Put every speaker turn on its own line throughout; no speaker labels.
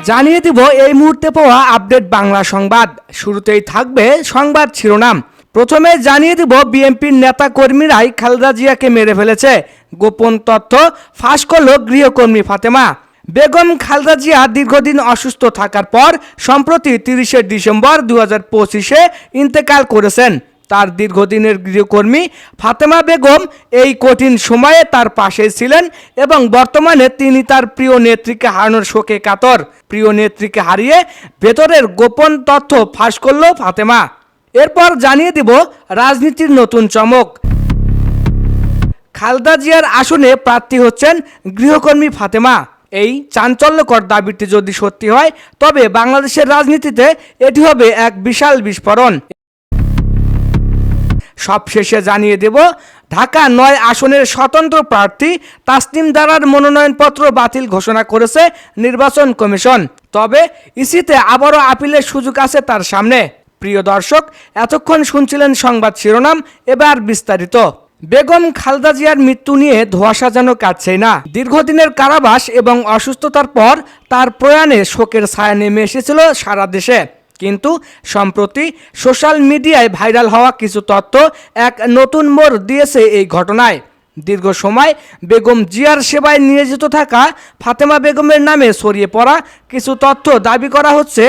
জানিয়ে দিব এই মুহূর্তে পাওয়া আপডেট বাংলা সংবাদ। শুরুতেই থাকবে সংবাদ শিরোনাম। প্রথমে জানিয়ে দিব বিএনপির নেতা কর্মীরাই খালেদা জিয়াকে মেরে ফেলেছে, গোপন তথ্য ফাঁস করল গৃহকর্মী ফাতেমা বেগম। খালেদা জিয়া দীর্ঘদিন অসুস্থ থাকার পর সম্প্রতি 30 ডিসেম্বর 2025 ইন্তেকাল করেছেন। তার দীর্ঘদিনের গৃহকর্মী ফাতেমা বেগম এই কঠিন সময়ে তার পাশে ছিলেন এবং বর্তমানে তিনি তার প্রিয় নেত্রীকে হারানোর শোকে কাতর। প্রিয় নেত্রীকে হারিয়ে ভেতরের গোপন তথ্য ফাঁস করল ফাতেমা। এরপর জানিয়ে দিব রাজনীতির নতুন চমক। খালেদা জিয়ার আসনে প্রার্থী হচ্ছেন গৃহকর্মী ফাতেমা। এই চাঞ্চল্যকর দাবিটি যদি সত্যি হয় তবে বাংলাদেশের রাজনীতিতে এটি হবে এক বিশাল বিস্ফোরণ। সবশেষে জানিয়ে দেব ঢাকা 9 আসনের স্বতন্ত্র প্রার্থী তাসনিম জারার মনোনয়নপত্র বাতিল ঘোষণা করেছে নির্বাচন কমিশন। তবে ইসিতে আবারও আপিলের সুযোগ আছে তার সামনে। প্রিয় দর্শক, এতক্ষণ শুনছিলেন সংবাদ শিরোনাম, এবার বিস্তারিত। বেগম খালেদা জিয়ার মৃত্যু নিয়ে ধোঁয়াশা যেন কাটছেই না। দীর্ঘদিনের কারাবাস এবং অসুস্থতার পর তার প্রয়াণে শোকের ছায়া নেমে এসেছিল সারা দেশে। কিন্তু সম্প্রতি সোশ্যাল মিডিয়ায় ভাইরাল হওয়া কিছু তথ্য এক নতুন মোড় দিয়েছে এই ঘটনায়। দীর্ঘ সময় বেগম জিয়ার সেবায় নিয়োজিত থাকা ফাতেমা বেগমের নামে ছড়িয়ে পড়া কিছু তথ্য দাবি করা হচ্ছে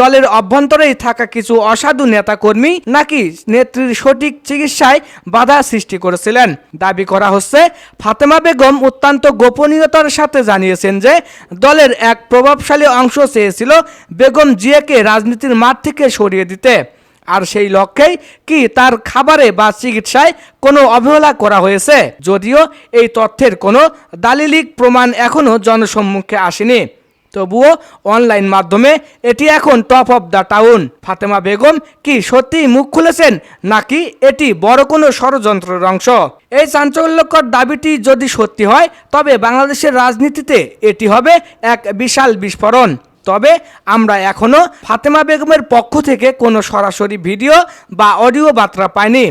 দলের অভ্যন্তরেই থাকা কিছু অসাধু নেতাকর্মী নাকি নেত্রীর সঠিক চিকিৎসায় বাধা সৃষ্টি করেছিলেন। দাবি করা হচ্ছে ফাতেমা বেগম অত্যন্ত গোপনীয়তার সাথে জানিয়েছেন যে দলের এক প্রভাবশালী অংশ চেয়েছিল বেগম জিয়াকে রাজনীতির মাঠ থেকে সরিয়ে দিতে, আর সেই লক্ষ্যেই কি তার খাবারে বা চিকিৎসায় কোনো অবহেলা করা হয়েছে। যদিও এই তথ্যের কোনো দালিলিক প্রমাণ এখনও জনসম্মুখে আসেনি, তবুও অনলাইন মাধ্যমে এটি এখন top of the town. Fatema Begum কি সত্যিই মুখ খুলেছেন নাকি এটি বড় কোনো ষড়যন্ত্রের অংশ? এই চাঞ্চল্যকর দাবিটি যদি সত্যি হয় তবে বাংলাদেশের রাজনীতিতে এটি হবে এক বিশাল বিস্ফোরণ। তবে আমরা এখনও ফাতেমা বেগমের পক্ষ থেকে কোনো সরাসরি ভিডিও বা অডিও বার্তা পাইনি।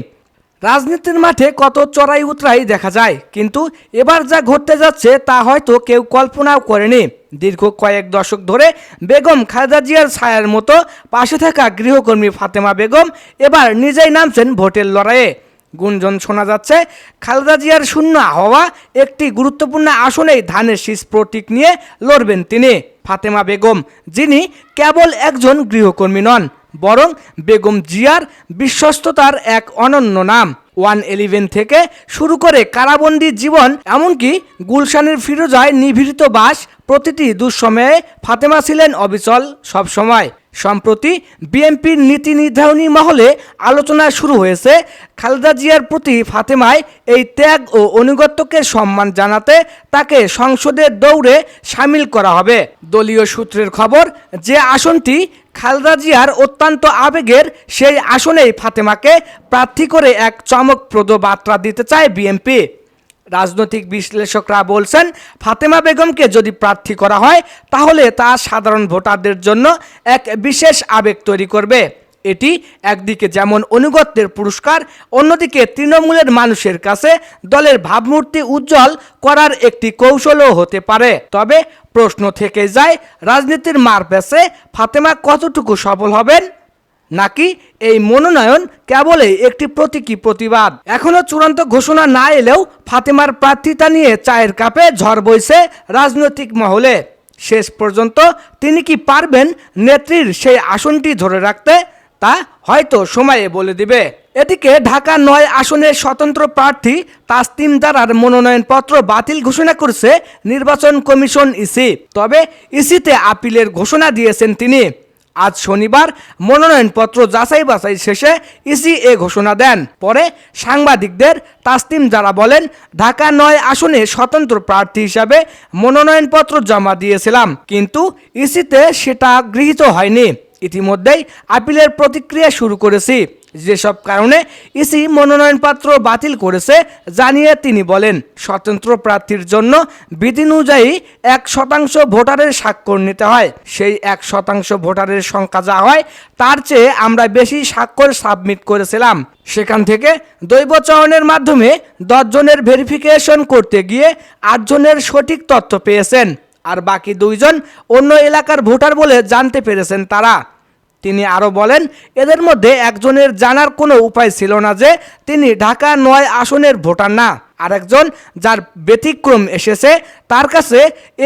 রাজনীতির মাঠে কত চড়াই উতরাই দেখা যায়, কিন্তু এবার যা ঘটতে যাচ্ছে তা হয়তো কেউ কল্পনাও করেনি। দীর্ঘ কয়েক দশক ধরে বেগম খালেদা জিয়ার ছায়ার মতো পাশে থাকা গৃহকর্মী ফাতেমা বেগম এবার নিজেই নামছেন ভোটের লড়াইয়ে। গুঞ্জন শোনা যাচ্ছে খালেদা জিয়ার শূন্য হওয়া একটি গুরুত্বপূর্ণ আসনেই ধানের শীষ প্রতীক নিয়ে লড়বেন তিনি। ফাতেমা বেগম, যিনি কেবল একজন গৃহকর্মী নন, বরং বেগম জিয়ার বিশ্বস্ততার এক অনন্য নাম। 111 থেকে শুরু করে কারাবন্দী জীবন, এমনকি গুলশানের ফিরোজায় নিভৃত বাস, প্রতিটি দুঃসময়ে ফাতেমা ছিলেন অবিচল সবসময়। সম্প্রতি বিএনপির নীতি নির্ধারণী মহলে আলোচনা শুরু হয়েছে খালেদা জিয়ার প্রতি ফাতেমায় এই ত্যাগ ও আনুগত্যকে সম্মান জানাতে তাকে সংসদের দৌড়ে সামিল করা হবে। দলীয় সূত্রের খবর, যে আসনটি খালেদা জিয়ার অত্যন্ত আবেগের, সেই আসনেই ফাতেমাকে প্রার্থী করে এক চমকপ্রদ বার্তা দিতে চায় বিএনপি। রাজনৈতিক বিশ্লেষকরা বলছেন ফাতেমা বেগমকে যদি প্রার্থী করা হয় তাহলে তা সাধারণ ভোটারদের জন্য এক বিশেষ আবেগ তৈরি করবে। এটি একদিকে যেমন আনুগত্যের পুরস্কার, অন্যদিকে তৃণমূলের মানুষের কাছে দলের ভাবমূর্তি উজ্জ্বল করার একটি কৌশলও হতে পারে। তবে প্রশ্ন থেকে যায়, রাজনীতির মারপ্যাচে ফাতেমা কতটুকু সফল হবেন, নাকি এই মনোনয়ন কেবলই একটি প্রতীকী প্রতিবাদ? এখনো চূড়ান্ত ঘোষণা না এলেও ফাতেমার প্রার্থিতা নিয়ে চায়ের কাপে ঝড় বইছে রাজনৈতিক মহলে। শেষ পর্যন্ত তিনি কি পারবেন নেত্রীর সেই আসনটি ধরে রাখতে, তা হয়তো সময়ে বলে দিবে। এদিকে ঢাকা 9 আসনের স্বতন্ত্র প্রার্থী তাসনিম জারার মনোনয়নপত্র বাতিল ঘোষণা করেছে নির্বাচন কমিশন ইসি। তবে ইসিতে আপিলের ঘোষণা দিয়েছেন তিনি। আজ শনিবার মনোনয়নপত্র যাচাই বাছাই শেষে ইসি এ ঘোষণা দেন। পরে সাংবাদিকদের তাসনিম জারা বলেন, ঢাকা 9 আসনে স্বতন্ত্র প্রার্থী হিসাবে মনোনয়নপত্র জমা দিয়েছিলাম, কিন্তু ইসিতে সেটা গৃহীত হয়নি। ইতিমধ্যেই আপিলের প্রতিক্রিয়া শুরু করেছি। যেসব কারণে ইসি মনোনয়নপত্র বাতিল করেছে জানিয়ে তিনি বলেন, স্বতন্ত্র প্রার্থীর জন্য বিধি অনুযায়ী 1% ভোটারের স্বাক্ষর নিতে হয়। সেই 1% ভোটারের সংখ্যা যা হয় তার চেয়ে আমরা বেশি স্বাক্ষর সাবমিট করেছিলাম। সেখান থেকে দৈব চয়নের মাধ্যমে 10 জনের ভেরিফিকেশন করতে গিয়ে 8 জনের সঠিক তথ্য পেয়েছেন। আর বাকি 2 জন অন্য এলাকার ভোটার বলে জানতে পেরেছেন তারা। তিনি আরও বলেন, এদের মধ্যে একজনের জানার কোনো উপায় ছিল না যে তিনি ঢাকা 9 আসনের ভোটার না। আরেকজন, যার ব্যতিক্রম এসেছে, তার কাছে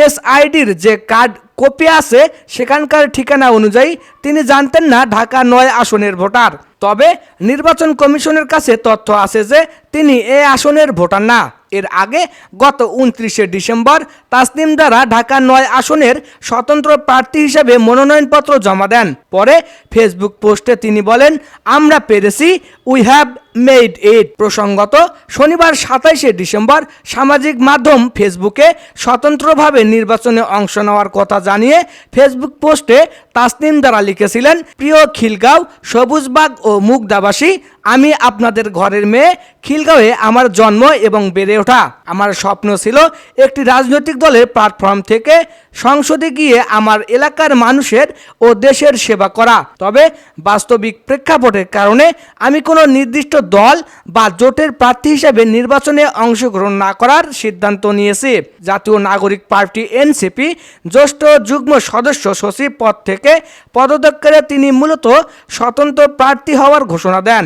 এসআইডির যে কার্ড কপি আছে সেখানকার ঠিকানা অনুযায়ী তিনি জানতেন না ঢাকা 9 আসনের ভোটার। তবে নির্বাচন কমিশনের কাছে তথ্য আছে যে তিনি এই আসনের ভোটার না। এর আগে গত 29শে ডিসেম্বর তাসনিম দারা ঢাকা 9 আসনের স্বতন্ত্র প্রার্থী হিসেবে মনোনয়নপত্র জমা দেন। পরে ফেসবুক পোস্টে তিনি বলেন, আমরা পেরেছি, উই হ্যাভ মেড ইট। প্রসঙ্গত, শনিবার 27শে ডিসেম্বর সামাজিক মাধ্যম ফেসবুকে স্বতন্ত্রভাবে নির্বাচনে অংশ নেওয়ার কথা জানিয়ে ফেসবুক পোস্টে তাসনিম দারা লিখেছিলেন, প্রিয় খিলগাঁও, সবুজবাগ ও মুগদাবাসী, আমি আপনাদের ঘরের মেয়ে। খিলগাঁওয়ে আমার জন্ম এবং বেড়ে ওঠা। আমার স্বপ্ন ছিল একটি রাজনৈতিক দলের প্ল্যাটফর্ম থেকে সংসদে গিয়ে আমার এলাকার মানুষের ও দেশের সেবা করা। তবে বাস্তবিক প্রেক্ষাপটের কারণে আমি কোনো নির্দিষ্ট দল বা জোটের প্রার্থী হিসেবে নির্বাচনে অংশগ্রহণ না করার সিদ্ধান্ত নিয়েছি। জাতীয় নাগরিক পার্টি এনসিপি জ্যেষ্ঠ যুগ্ম সদস্য সচিব পদ থেকে পদত্যাগ করে তিনি মূলত স্বতন্ত্র প্রার্থী হওয়ার ঘোষণা দেন।